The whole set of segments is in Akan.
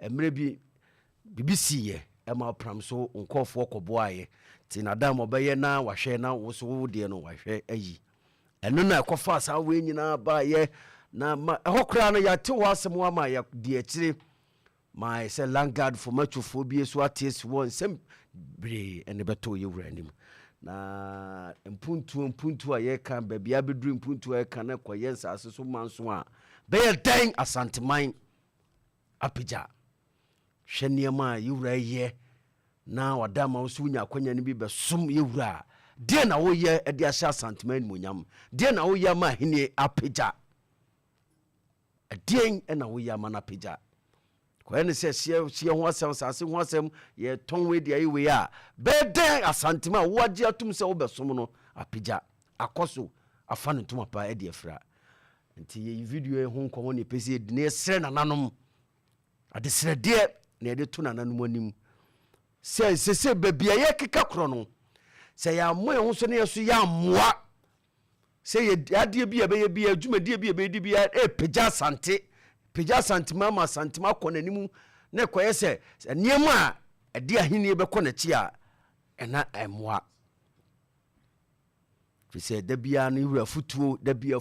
emre bi BBC ye ema Pramsohene nkofo koboaye ti na dam obeye na wahwe na wo so wo de no wahwe ayi eno na ekofa asa we nyina ba ye na ehokra no ya te wo asem wa ma ya di akire my say landguard for matchfo bi so ates won sem bre ene beto ye wura nim na mpuntu a ye kan ba bia bedru mpuntu a ye kan na koye nsase so manso a be ye den asanteman apija hweniema ye wura ye na wadama wo so nya kwanya ne bi be som ye wura de na wo ye e de asha asanteman munyam de na wo ye ma hene apija den na wo ye ma na apija kwene se sie ho asem sase ho asem ye tonwe de ayi we a beden asantema wo agi atum se wo besom no apija akoso afa no tuma pa e de afra nti ye video e ho nkomo ne pese de ne sere nananom ade sere de na de to nananom anim se bebia ye keka kro no se ya moye ho so ne yeso ya moa se ye ade bia be ye bia adwumadie bia be di bia e pija asante pija santima ma santima kona nimu na koye se niema a de ahini be kona chi a ena emwa fi se da bia no wura futuo da bia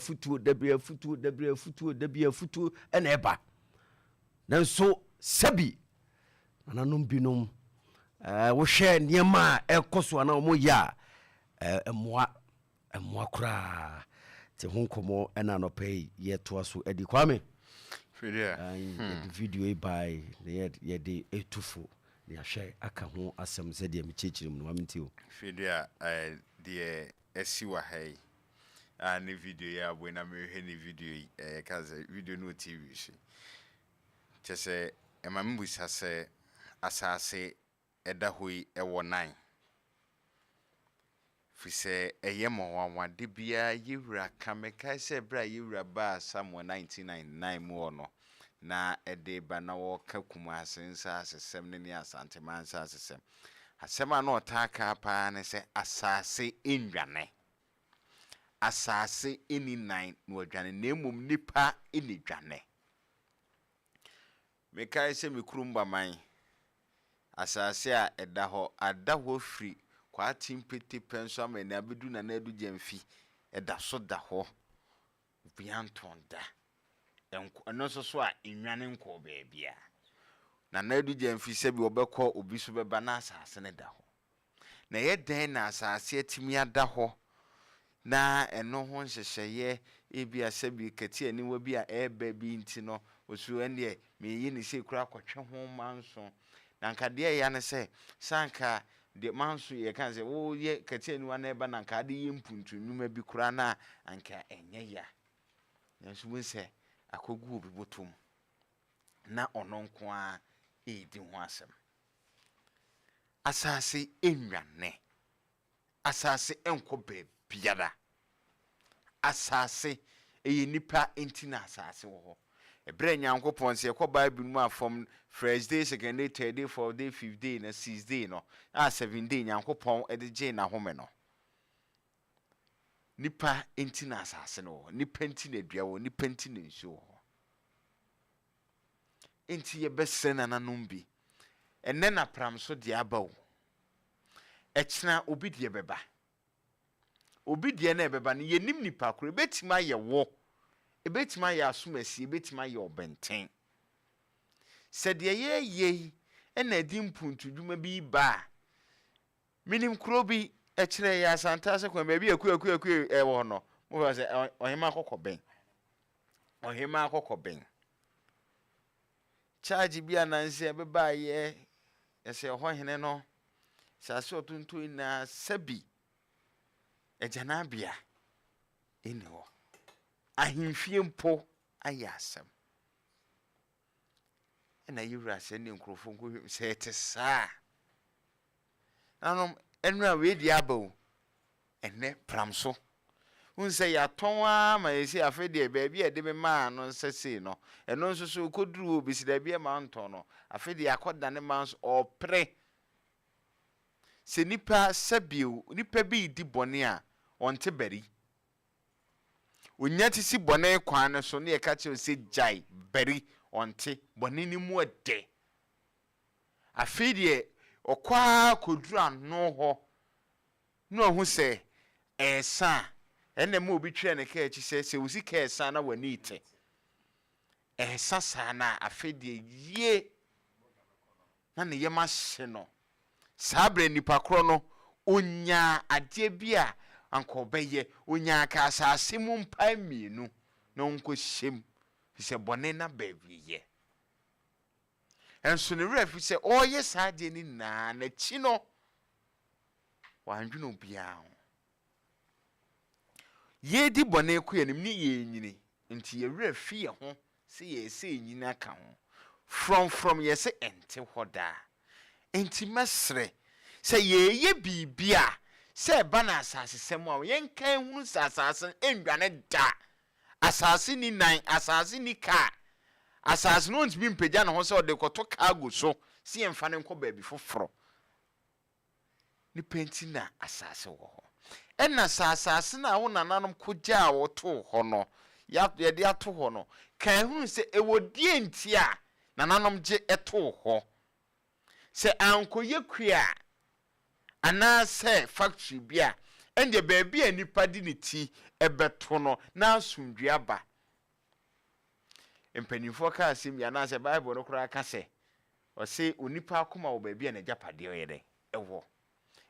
futuo ena eba nanso sabi nanom binom wo hwe niema ekoso na omo ya emwa kura te honkomo ena no pay ye to aso edi kwame video by the de etufo ne ahwe aka ho asem ze de mechechirim no amtio video de esiwa hai ne video ya buena me hwe ne video kaza video no tv shi chese emambu sase asase edahoi ewo 9 fise eyemo wanwade bia yewura kameka se bra yewura ba samo 1999 mu ono na ede ba na wo ka kuma asensa asesem ne asantema ansa asesem asema na otaka pa ne se asase enwane asase eni 9 no odwane na mum nipa eni dwane meka se mikurumba man asase a edaho free kwa timpete penso ama na abedu na adu jamfi eda so da ho biantonda eno so a enwane nko baabia na adu jamfi se bi obekọ obi so beba na asase ne da ho na ye den na asase atimi ada ho na eno ho nhyehyeye ebia se bi kati ani wa bi a eba bi nti no osu ene me yi ni se kura kwotwe ho manso na nkade ya ne se sanka de manso ye kan se wo ye kati ani wa na eba na nkade ye mpuntu numa bi kura na anka enye ya nso we se akogu obi botom na ononko a edi ho asem asase enwane asase enko be biada asase eye nipa entina asase wo ebre nyankopon se ekọ bible mu afom first day second day third day fourth day fifth day na sixth day no a 7 day nyankopon edije na home no nipa entina asase no nipa entina dua wo nipa entina nsuo ho enti ye besena nanom bi enne na pramso de abawo echina obi de beba obi de na beba no yenim nipa kro betima ye wo ebetima ye asomasi ebetima ye obenten sede ye ena di mpuntu dwuma bi ba minim kro bi echire ya asanta se kwa bi aku wo no mo se ohima akokọ ben charge bi ananse beba ye ese ho hene no sase otuntu na sabi ejanabia eniwo ahimfie mpo ayasem ena yura se ne nkrofo nko se tesa nanom enra we di abaw enne pramso unse ya tonwa ma yesi afede baabi ede me ma no nsese no eno nso so koduru obi si da bia ma nto no afede akoda ne ma nso opre se nipa sabiu nipa bi di bone a onte bari onya ti si bone kwan so ne ka che se jai bari onte bone ni mu ade afidie okwa kodura no ho no hu se esa ene ma obi twa ne ka echi se usi ka esa na wani ite esa sana afidie ye na ne yema hye no sabre nipa kro no onya ade bia anko beye onya ka asase mu mpa mienu no nko hyem se bone na babiye enso ne refi se oye saade ni na chi no wanhweno bia ye di bone ko ye ni ye nyini nti ye refi ye ho se ye se nyina ka ho from ye se ente hoda enti mesre se ye bibia se bana asase semu a yen kan hunu asase endwane da asase ni nan asase ni ka asase no ntimi mpagya na ho se ode koto cargo so se yen fa ne nko ba bi foforo ni penti na asase wo ho enna asase na wo nananom kogya wo to ho no ya de ato ho no kan hunu se ewodi enti a nananom gye eto ho se ankoye kua ana se factory bia ende baabi anipa di ne ti ebeto no na asundua ba empanifo ka asem ya na se bible no kura ka se o se onipa akoma wo baabi na japade oyede ewo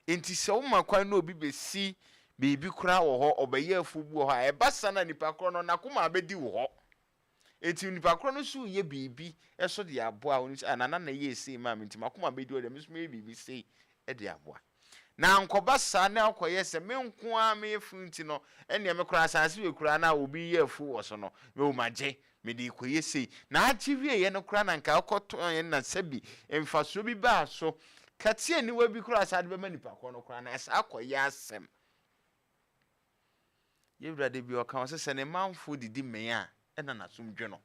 enti se wo makwan na obi besi beebi kura wo ho obaye afubu ho a ebasa na nipa kro no nakoma abedi wo ho enti nipa kro no so ye beebi eso de aboa oni anana na ye ese ma enti makoma abedi wo de meso ye beebi sei e de aboa na nkoba sa na akoye se me nko a me funti no ene me kura asase we kura na obi ye afu wo so no me o magye me de koye sei na achiwie ye no kura na nka akoto ye na sabi emfaso bi ba so katie ni wa bi kura asade be manipa ko no kura na esa akoye asem ye brade bi o kan se ne manfo didi men a ena na somdwe no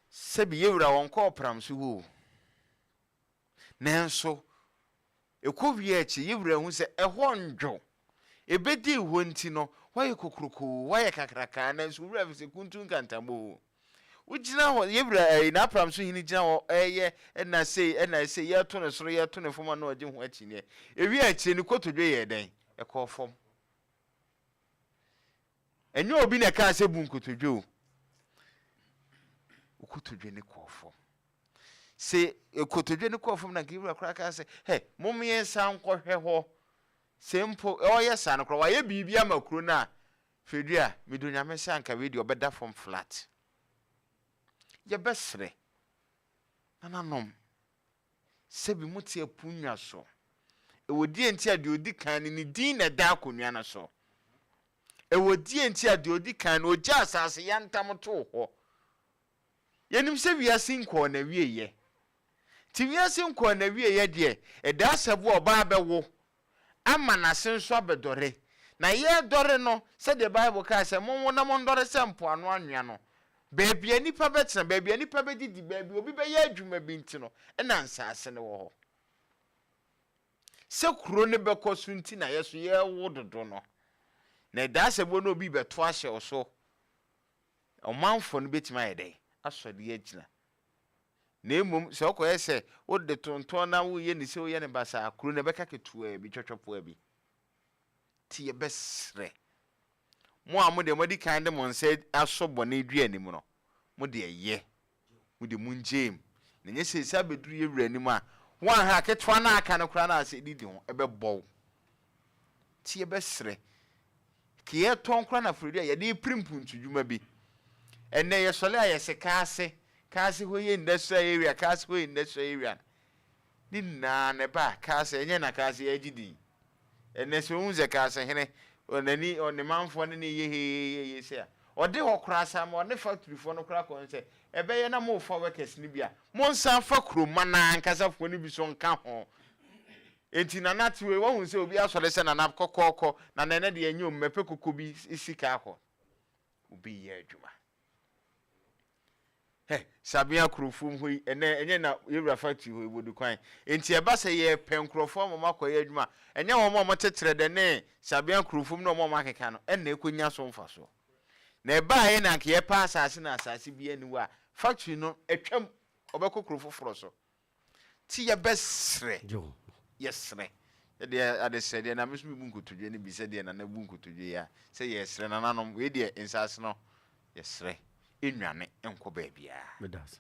sabi ye wura won ko Pramsohene nenso ekowie echi yewura hu se eho ndwo ebedi ho nti no waye kokroko waye kakraka nenso wura se kuntu nkantamo ugina ho yewura na Pramsohene gina ho eye na sei ye to ne soro ye to ne foma na oje ho echi ne ewie echi ni kotodwe ye den ekofom enye obi na ka se bu nkotodwe o kotodwe ne kofom se ekotodwe ne kofom na kiwura kraka se he momye san kohwe ho sempo oye san kro wa ye bibia makro na fedua medonya mese anka we di obeda from flat ye besre nananom sebi mutie punwa so ewodi enti ade odi kan ni din na da akonwa na so ewodi enti ade odi kan no ogya asase yantam to ho yenim se wiase nko na wieye ti wiase nko na wieye de eda asebo oba abewo ama na senso abedore na ye dore no se the bible ka se monwo na mondore se mpo anu anwea no beebi anipa betena beebi anipa bedidi beebi obi be ye adwuma bi ntino na nsase ne wo ho se kuro ne bekoso nti na yeso ye wododo no na eda asebo no obi beto ahye oso omanfo no betima yede asode ye gina na emom se okoye se wo de tonton na wo ye ni se wo ye ne basa kuro ne beka ketua bi twotwopo abi ti ye besre mo amode modi kan de mon se asobɔ na edua anim no mo de ye mo de munjem na nye se sabeduru ye wura anim a wan ha ketwa na aka no kra na ase didi ho ebebɔ ti ye besre ki ye ton kra na fredi ye de primpuntu dwuma bi enne ye sole aye se kaase ho ye industrial area kaase ho industrial area ni na ne ba kaase enye na kaase ye gidi enne se unze kaase hene onani onemanfo ne ye se a ode ho kra sam one factory fo no kra kon se ebe ye na mo fa workers ni bia mo nsan fa kroma na nkasa fo ni bi so nka ho enti na natwe wo hu se obi asole se na na kokoko na nene de enyo mmepe kokko bi isika ho obi ye adwuma sabia krofum hoi enye na yewura factory hoi bodu kwan enti eba se ye penkrofo mo makoye adwuma enye wo mo tetere de ne sabia krofum no mo makeka no enne ekonya so mfaso na eba ye na nke ye pa asase na asase bia ni wa factory no etwam obeko kuro foforo so ti ye besre jo yesre de ade se de na mesu bu nkotodwe ne bi se de na na bu nkotodwe ya se yesre na nanom we de insase no yesre enwane enko ba bia medas